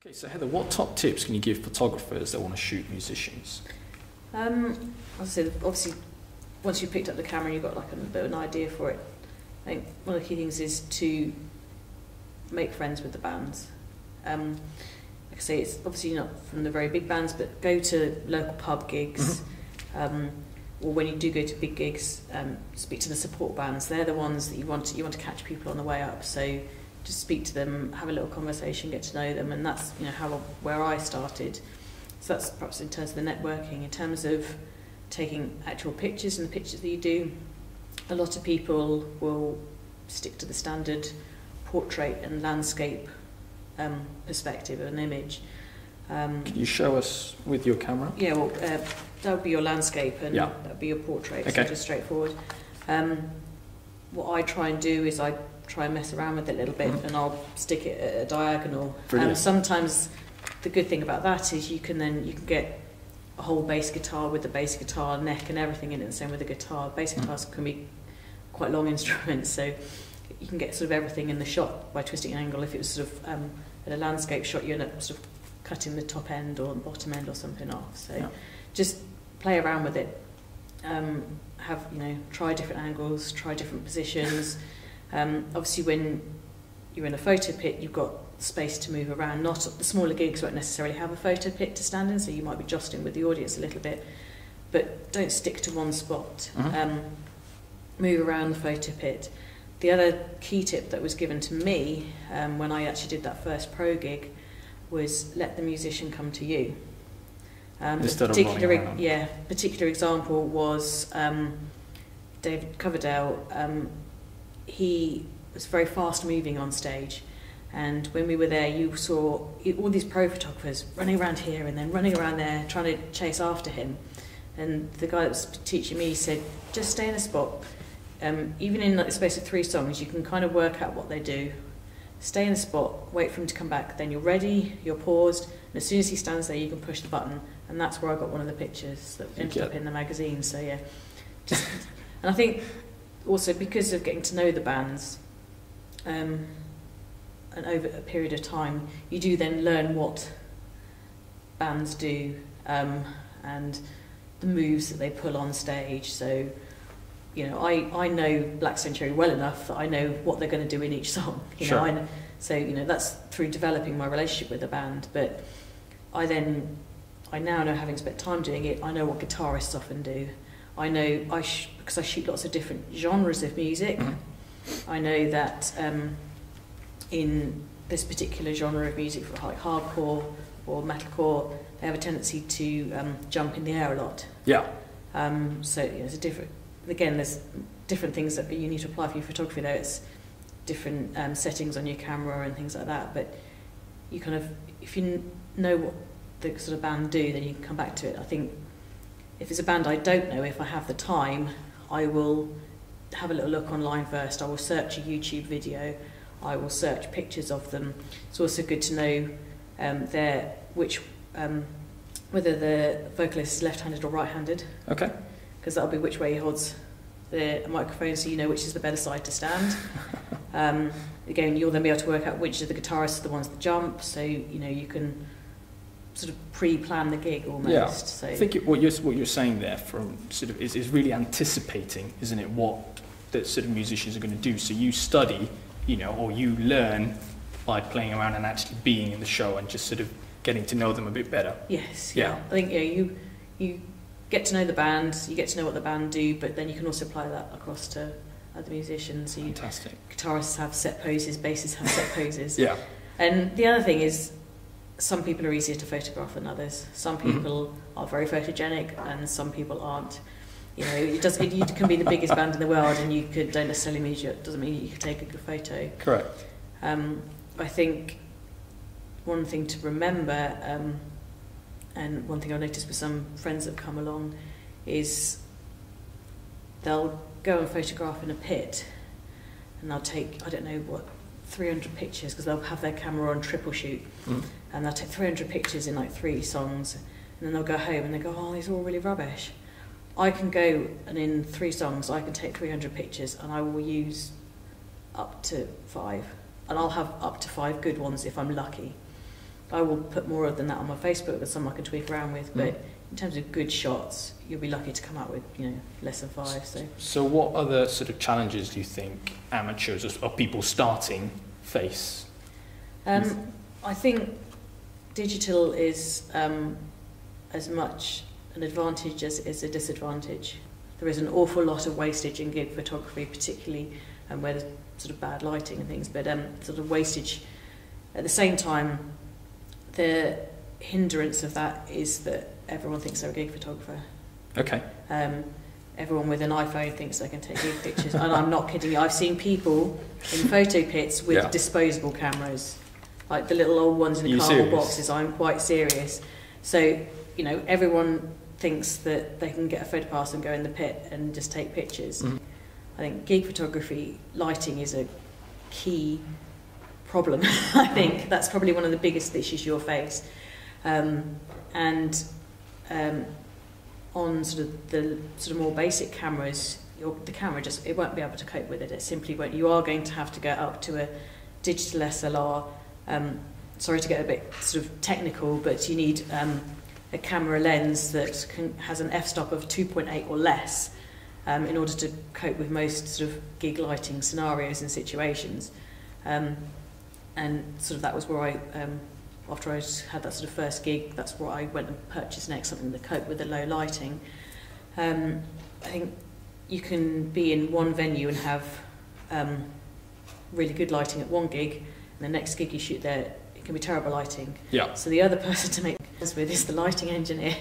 Okay, so Heather, what top tips can you give photographers that want to shoot musicians? As I said, obviously, once you've picked up the camera and you've got like a bit of an idea for it, I think one of the key things is to make friends with the bands. Like I say, it's obviously not from the very big bands, but go to local pub gigs, or when you do go to big gigs, speak to the support bands. They're the ones that you want to catch people on the way up. So just speak to them, have a little conversation, get to know them, and that's where I started. So that's perhaps in terms of the networking. In terms of taking actual pictures and the pictures that you do, a lot of people will stick to the standard portrait and landscape perspective of an image. Can you show us with your camera? Yeah, well, that would be your landscape and that would be your portrait, okay. So just straightforward. What I try and do is I try and mess around with it a little bit, and I'll stick it at a diagonal. Sometimes the good thing about that is you can get a whole bass guitar with the bass guitar neck and everything in it, and same with the guitar. Bass guitars can be quite long instruments, so you can get sort of everything in the shot by twisting an angle. If it was sort of at a landscape shot, you end up sort of cutting the top end or the bottom end or something off. So just play around with it. Try different angles, try different positions. Obviously, when you're in a photo pit, you've got space to move around. Not the smaller gigs won't necessarily have a photo pit to stand in, so you might be jostling with the audience a little bit, but don't stick to one spot. Move around the photo pit. The other key tip that was given to me when I actually did that first pro gig was let the musician come to you. Particular example was David Coverdale. He was very fast moving on stage, and when we were there you saw all these pro photographers running around here and then running around there trying to chase after him, and the guy that was teaching me said, just stay in a spot. Even in like the space of 3 songs you can kind of work out what they do. Stay in a spot, wait for him to come back, then you're ready, you're paused, and as soon as he stands there you can push the button, and that's where I got one of the pictures that ended up in the magazine. So yeah, and I think also because of getting to know the bands and over a period of time, you do then learn what bands do and the moves that they pull on stage. So I know Black Century well enough that I know what they're going to do in each song. That's through developing my relationship with the band. But I now know, having spent time doing it, I know what guitarists often do. I know because I shoot lots of different genres of music. I know that in this particular genre of music, for like hardcore or metalcore, they have a tendency to jump in the air a lot. There's a different. Again, there's different things that you need to apply for your photography. Though it's different settings on your camera and things like that. But you kind of, if you know what the sort of band do, then you can come back to it. I think if it's a band I don't know, if I have the time, I will have a little look online first. I will search a YouTube video. I will search pictures of them. It's also good to know whether the vocalist is left-handed or right-handed. Okay. Because that'll be which way he holds the microphone, so you know which is the better side to stand. Again, you'll then be able to work out which of the guitarists are the ones that jump, so you can sort of pre-plan the gig almost. Yeah. So I think what you're saying there from sort of is really anticipating, isn't it, what the sort of musicians are going to do. So you study, or you learn by playing around and actually being in the show and just sort of getting to know them a bit better. Yes. Yeah. I think you get to know the band, you get to know what the band do, but then you can also apply that across to other musicians. Fantastic. Guitarists have set poses, bassists have set poses. Yeah. And the other thing is, some people are easier to photograph than others. Some people are very photogenic, and some people aren't. You can be the biggest band in the world, and don't necessarily mean doesn't mean you can take a good photo. Correct. I think one thing to remember. And one thing I've noticed with some friends that have come along is they'll go and photograph in a pit, and they'll take, 300 pictures, because they'll have their camera on triple shoot, and they'll take 300 pictures in like 3 songs, and then they'll go home and they go, these are all really rubbish. I can go and in 3 songs I can take 300 pictures, and I will use up to 5, and I'll have up to 5 good ones if I'm lucky. I will put more than that on my Facebook, but some I can tweak around with. But in terms of good shots, you'll be lucky to come out with, you know, less than 5. So what other sort of challenges do you think amateurs or people starting face? I think digital is as much an advantage as it is a disadvantage. There is an awful lot of wastage in gig photography, particularly where there's sort of bad lighting and things, but sort of wastage. At the same time, the hindrance of that is that everyone thinks they're a gig photographer. Okay. Everyone with an iPhone thinks they can take gig pictures, and I'm not kidding you. I've seen people in photo pits with disposable cameras, like the little old ones in the cardboard boxes. I'm quite serious. So, you know, everyone thinks that they can get a photo pass and go in the pit and just take pictures. I think gig photography, lighting is a key problem. I think that's probably one of the biggest issues you'll face. On sort of the sort of more basic cameras, the camera just, it won't be able to cope with it. It simply won't. You are going to have to go up to a digital SLR. Sorry to get a bit sort of technical, but you need a camera lens that has an f-stop of 2.8 or less in order to cope with most sort of gig lighting scenarios and situations. And sort of that was where I, after I had that sort of first gig, that's what I went and purchased next, something to cope with the low lighting. I think you can be in one venue and have really good lighting at one gig, and the next gig you shoot there, it can be terrible lighting. Yeah. So the other person to make this with is the lighting engineer.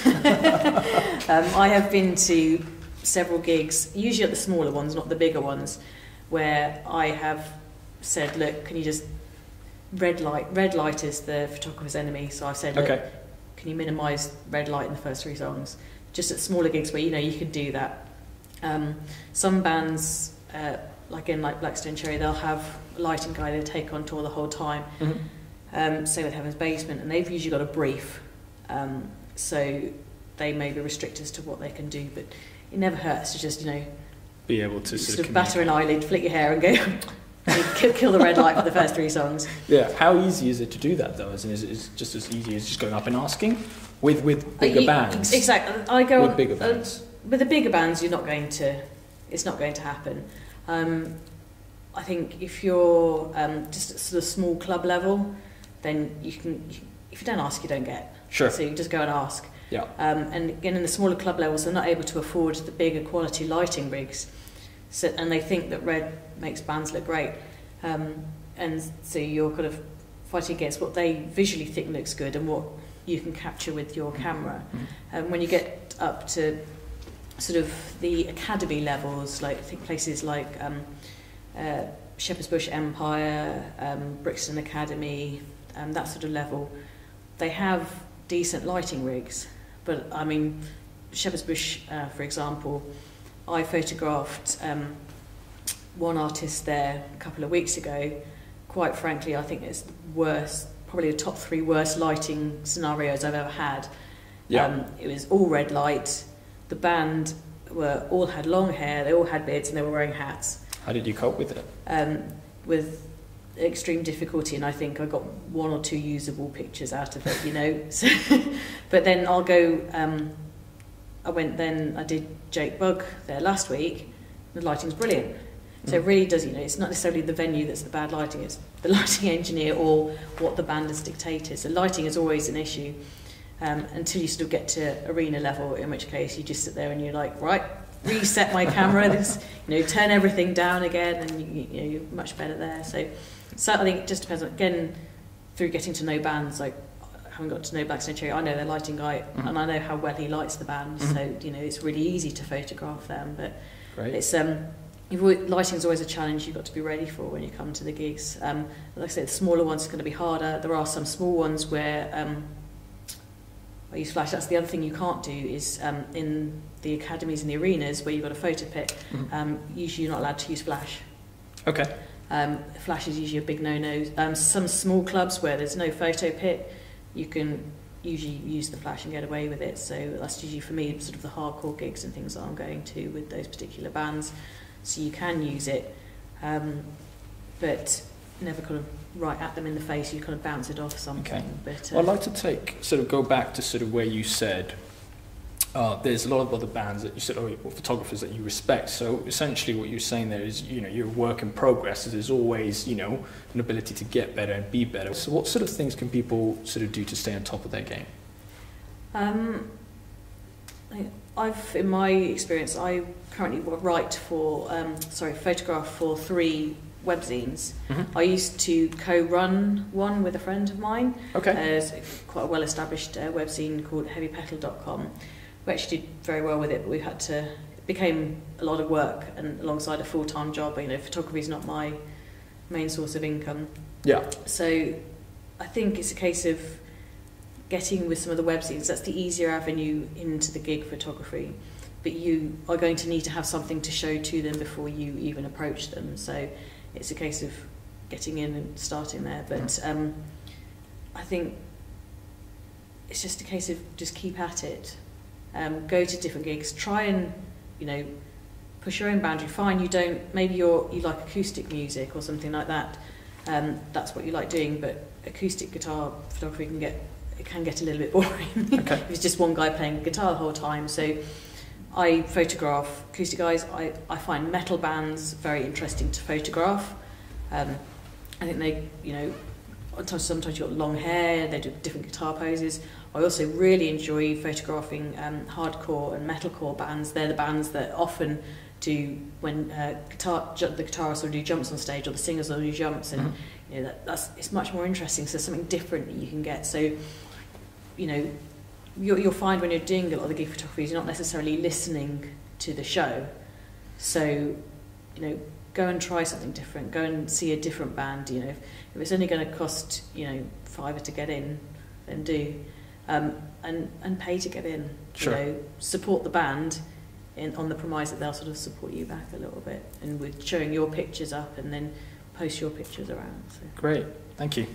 I have been to several gigs, usually at the smaller ones, not the bigger ones, where I have said, look, can you just red light is the photographer's enemy, so I've said, look, can you minimise red light in the first 3 songs? Just at smaller gigs where, you know, you could do that. Some bands, like Blackstone Cherry, they'll have a lighting guy they take on tour the whole time. Same with Heaven's Basement, and they've usually got a brief, so they may be restricted as to what they can do, but it never hurts to just, you know, be able to sort of batter an eyelid, flick your hair and go kill the red light for the first 3 songs. Yeah, how easy is it to do that though? Is it just as easy as just going up and asking with bigger bands? Exactly. I go with bigger bands. With the bigger bands, it's not going to happen. I think if you're just at sort of small club level, then if you don't ask, you don't get. Sure. So you just go and ask. Yeah. And again, in the smaller club levels, they're not able to afford the bigger quality lighting rigs, so, and they think that red makes bands look great, and so you're kind of fighting against what they visually think looks good and what you can capture with your camera. And when you get up to sort of the academy levels, like I think places like Shepherd's Bush Empire, Brixton Academy, that sort of level, they have decent lighting rigs. But I mean, Shepherd's Bush, for example, I photographed one artist there a couple of weeks ago. Quite frankly, I think it's the worst, probably the top 3 worst lighting scenarios I've ever had. Yeah. It was all red light. The band all had long hair, they all had beards, and they were wearing hats. How did you cope with it? With extreme difficulty, and I think I got 1 or 2 usable pictures out of it, you know. So, but then I'll go. I did Jake Bug there last week. The lighting's brilliant. So it really does, you know, it's not necessarily the venue that's the bad lighting, it's the lighting engineer or what the band has dictated. So lighting is always an issue until you sort of get to arena level, in which case you just sit there and you're like, right, reset my camera, turn everything down again, and you're much better there. So I think it just depends on, again, through getting to know bands, like having got to know Blackstone Cherry, I know their lighting guy, and I know how well he lights the band, so it's really easy to photograph them. But it's lighting is always a challenge you've got to be ready for when you come to the gigs. Like I said, the smaller ones are going to be harder. There are some small ones where I use flash. That's the other thing you can't do is in the academies and the arenas where you've got a photo pit, usually you're not allowed to use flash. Okay. Flash is usually a big no-no. Some small clubs where there's no photo pit, you can usually use the flash and get away with it. So that's usually, for me, sort of the hardcore gigs and things that I'm going to with those particular bands. So you can use it. But never kind of right at them in the face. You kind of bounce it off something. Okay. But Well, I'd like to go back to sort of where you said there's a lot of other bands that you said, or photographers that you respect. So essentially what you're saying there is, you're a work in progress. There's always, an ability to get better and be better. So what sort of things can people sort of do to stay on top of their game? In my experience, I currently photograph for 3 webzines. Mm-hmm. I used to co-run one with a friend of mine. Okay. It's quite a well-established webzine called heavypetal.com. We actually did very well with it, but it became a lot of work, and alongside a full-time job. Photography is not my main source of income. Yeah. So I think it's a case of getting with some of the webzines. That's the easier avenue into the gig photography, but you are going to need to have something to show to them before you even approach them. So it's a case of getting in and starting there. But I think it's just a case of just keep at it. Go to different gigs, try and push your own boundary. Fine, maybe you like acoustic music or something like that. That's what you like doing, but acoustic guitar photography can get a little bit boring. Okay. If it's just one guy playing guitar the whole time. So I photograph acoustic guys. I find metal bands very interesting to photograph. I think they, sometimes you've got long hair, they do different guitar poses. I also really enjoy photographing hardcore and metalcore bands. They're the bands that often do when the guitarist will do jumps on stage, or the singers will do jumps, and it's much more interesting. So something different that you can get. So you'll find when you're doing a lot of the gig photography, you're not necessarily listening to the show. So go and try something different. Go and see a different band. If it's only going to cost £5 to get in, then do. And pay to get in. Sure. Support the band on the premise that they'll sort of support you back a little bit, and with showing your pictures up and then post your pictures around. So. Great, thank you.